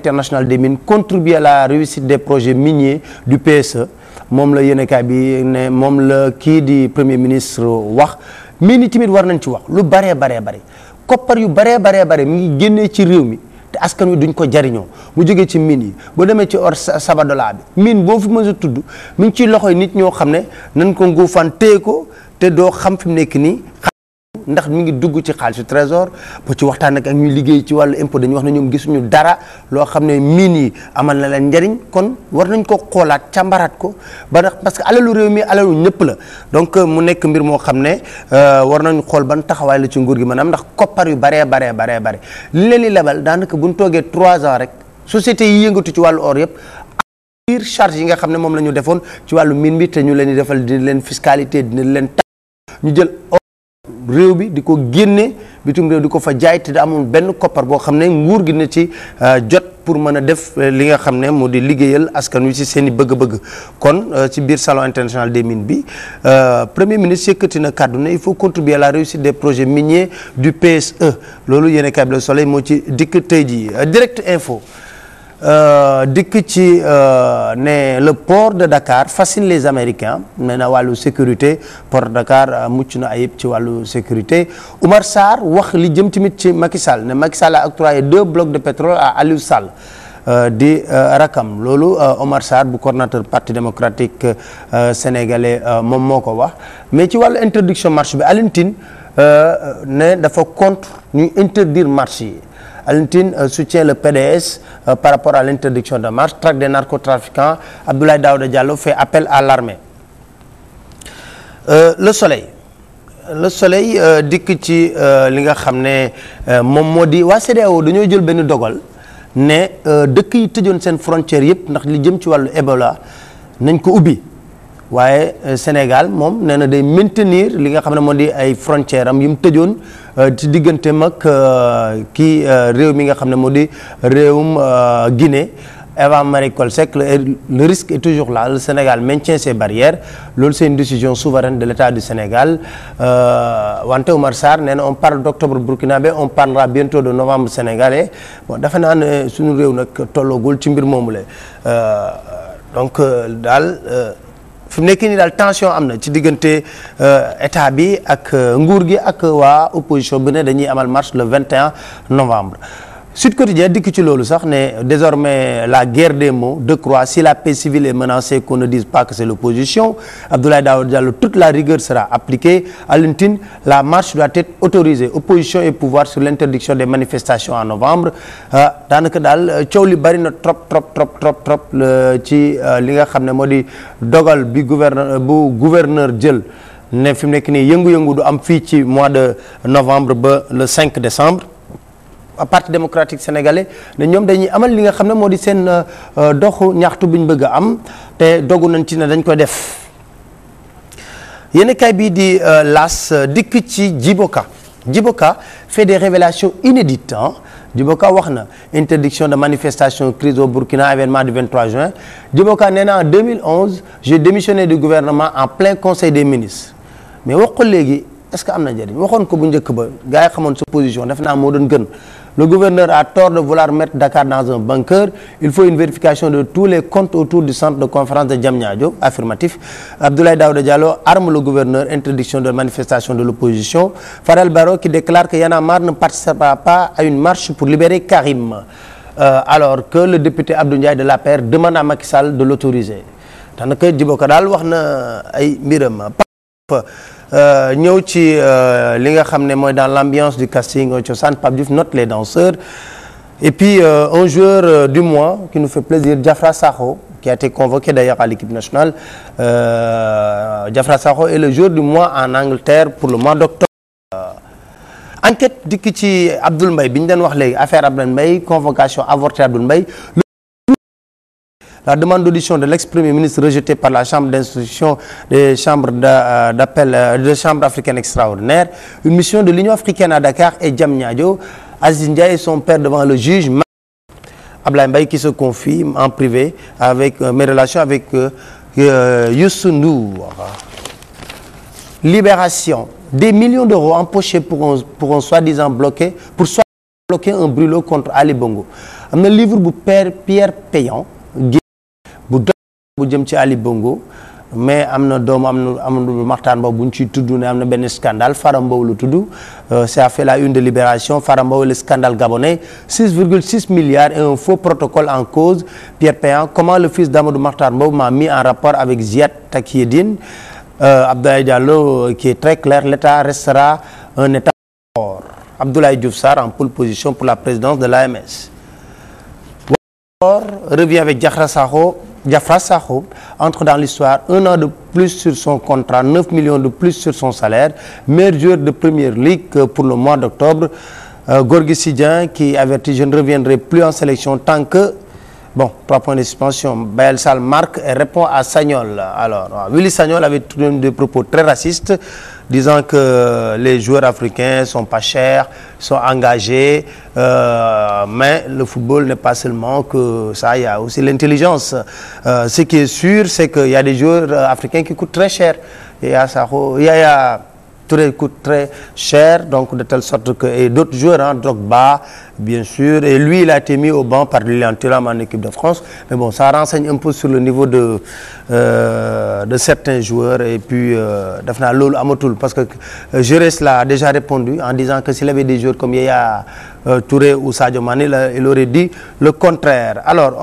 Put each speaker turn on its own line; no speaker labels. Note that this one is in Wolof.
international des mines contribue à la réussite des projets miniers du PSE moom la yéenekaay bi ne moom la kii di premier ministre wax mine yi tamit war nañ ci wax lu baree koppar yu baree mi ngi génnee ci réew mi te askan wi duñ ko jariñoo mu jógee ci mine yi boo demee ci or Sabadola bi mine boo fi mën a tudd mi ngi ciy loxoy nit ñoo xam ne nañ ko nguufaan téye ko te doo xam fi mu nekk nii ndax mi ngi dugg ci xaalisu trésor ba ci waxtaan ak ñuy liggéey ci wàllu impôt dañuy wax ne ñoom gisuñu dara loo xam ne mine yi amal na leen njariñ kon war nañ ko xoolaat càmbaraat ko ba ndax parce que alalu réew mi alalu ñëpp la donc mu nekk mbir moo xam ne war nañ xool ban taxawaay la ci nguur gi maanaam ndax koppar yu baree li leen di lebal daanaka bu ñu toogee 3 ans rek société yi yëngatu ci wàllu or yëpp biir charge yi nga xam ne moom la ñu defoon ci wàllu mine bi te ñu leen di defal dina leen fiscalité dina leen tax ñu jël réew bi di ko génne bitum réew di ko fa jaay te da amul benn koppar boo xam ne nguur gi na ci jot pour mën a def li nga xam ne moo di liggéeyal askan wi ci seen i bëgg-bëgg kon ci biir salon international des mines bi premier ministre yëkkati na kàddu ne il faut contribuer à la réussite des projets miniers du PSE loolu yéen a Le Soleil moo ci dikk tey jii direct info dikk ci ne le port de Dakar fascine les Américains nee na wàllu sécurité port de Dakar mucc na ayib ci wàllu sécurité Oumar Sarr wax li jëm tamit ci Macky Sall ne Macky Sall a octroyé 2 blocs de pétrole à Aliou Sall di rakam loolu Oumar Sarr bu coordonnateur parti démocratique sénégalais moom moo ko wax mais ci wàllu interdiction marché bi Alioune Tine ne dafa contre ñuy interdire marché yi Alioune Tine soutient le PDS par rapport à l'interdiction de marche, traque des narcotrafiquants. Abdoulaye Daouda Diallo fait appel à l'armée. Le Soleil dikk ci li nga xam ne moom moo di waa CEDEAO dañoo jël benn dogal ne dëkk yi tëjoon seen frontière yëpp ndax li jëm ci wàllu Ebola nañ ko ubbi waaye Sénégal moom nee na day maintenir li nga xam ne moo di ay frontière am yu mu tëjoon ci digganteem ak kii réew mi nga xam ne moo di réewum Guinée Eva Marie Coll Seck le risque est toujours là le Sénégal maintient ses barrières loolu c'est une décision souveraine de l'État du Sénégal wante Oumar Sarr nee na on parle d'octobre burkinabé on parlera bientôt de novembre sénégalais bon dafa naa ne suñu réew nag tolloogul ci mbir moomu la donc daal fi mu nekk nii daal tension am na ci diggante état bi ak nguur gi ak waa opposition bi ne dañuy amal marche le 21 novembre. Sud Quotidien dikk ci loolu sax ne désormais la guerre des mots décroît si la paix civile est menacée qu'on ne dise pas que c'est l'opposition. Abdoulaye Daouda Diallo toute la rigueur sera appliquée. Alioune Tine la marche doit être autorisée opposition et pouvoir sur l'interdiction des manifestations en novembre daanaka daal coow li bari na trop ci li nga xam ne moo di dogal bi gouverneur jël ne fi mu nekk nii yëngu-yëngu du am fii ci mois de novembre ba le 5 décembre. Parti démocratique sénégalais ne ñoom dañuy amal li nga xam ne moo di seen doxu ñaxtu bu ñu bëgg a am te dogu nañ ci ne dañ koy def yéen kay bii di las dikk ci Djiboka fait des révélations inédites Djiboka wax na interdiction de manifestation crise au Burkina événement du 23 juin Djiboka nee na en 2011 j'ai démissionné du gouvernement en plein conseil des ministres mais wax ko léegi est-ce que am na njëriñ waxoon ko bu njëkk ba gars yi xamoon sa position def naa moo doon gën le gouverneur a tort de vouloir mettre Dakar dans un bunker il faut une vérification de tous les comptes autour du centre de conférence de Diamniadio affirmatif Abdoulaye Daouda Diallo arme le gouverneur interdiction de manifestation de l'opposition Farel Barro qui déclare que Y'en a marre ne participera pas à une marche pour libérer Karim alors que le député Abdou Ndiaye de l'APR demande à Macky Sall de l'autoriser daanaka Djiboka daal wax na ay mbiram ñëw ci li nga xam ne mooy dans l'ambiance du casting cosaan Pape Diouf note les danseurs et puis un joueur du mois qui nous fait plaisir Diafra Sakho qui a été convoqué d'ailleurs à l'équipe nationale Diafra Sakho est le joueur du mois en Angleterre pour le mois d'octobre enquête dikk ci Abdoul Mbaye bi ñu doon wax léegi affaire Abdoul Mbaye convocation avortée Abdoul Mbaye la demande d'audition de l'ex-premier ministre rejetée par la chambre d'instruction des chambres d'appel de chambre africaine extraordinaire une mission de l'Union africaine à Dakar et Diamniadio Aziz Ndiaye et son père devant le juge Ablaye Mbaye qui se confie en privé avec mes relations avec Youssou Ndour Libération des millions d'euros empochés pour un soi-disant bloqué un brûlot contre Ali Bongo am na livre bu Pierre Péan bu jëm ci Ali Bongo mais am na doomu am Maxtaan Mbow bu ñu ciy tudd ne am na benn scandale Fara Mbow lu tudd ça a fait la une de Libération. Fara Mbow, le scandale gabonais, 6,6 milliards et un faux protocole en cause. Pierre Péan, comment le fils d'Amadou Mahtar Mbow m'a mis en rapport avec Ziad Takieddine. Abdoulaye Diallo qui est très clair, l'État restera un État fort. Abdoulaye Diouf Sarr en pole position pour la présidence de l'AMS. Revient avec Diafra Sakho entre dans l'histoire, 1 an de plus sur son contrat, 9 millions de plus sur son salaire, meilleur joueur de première ligue pour le mois d'octobre. Gorgui Sidien qui avertit, je ne reviendrai plus en sélection tant que, bon, 3 points de suspension. Bayel Sall marque et répond à Sagnol. Alors, Willy Sagnol avait tenu des propos très racistes, disant que les joueurs africains sont pas chers, sont engagés, mais le football n'est pas seulement que ça, il y a aussi l'intelligence. Ce qui est sûr, c'est qu'il y a des joueurs africains qui coûtent très cher. Touré coûte très cher, donc de telle sorte que, et d'autres joueurs, hein, Drogba, bien sûr, et lui, il a été mis au banc par Lilian Thuram en équipe de France, mais bon, ça renseigne un peu sur le niveau de certains joueurs, et puis, Dafna Lolo Amotoul, parce que Jerez l'a déjà répondu en disant que s'il avait des joueurs comme Yaya Touré ou Sadio Mané, il aurait dit le contraire. Alors,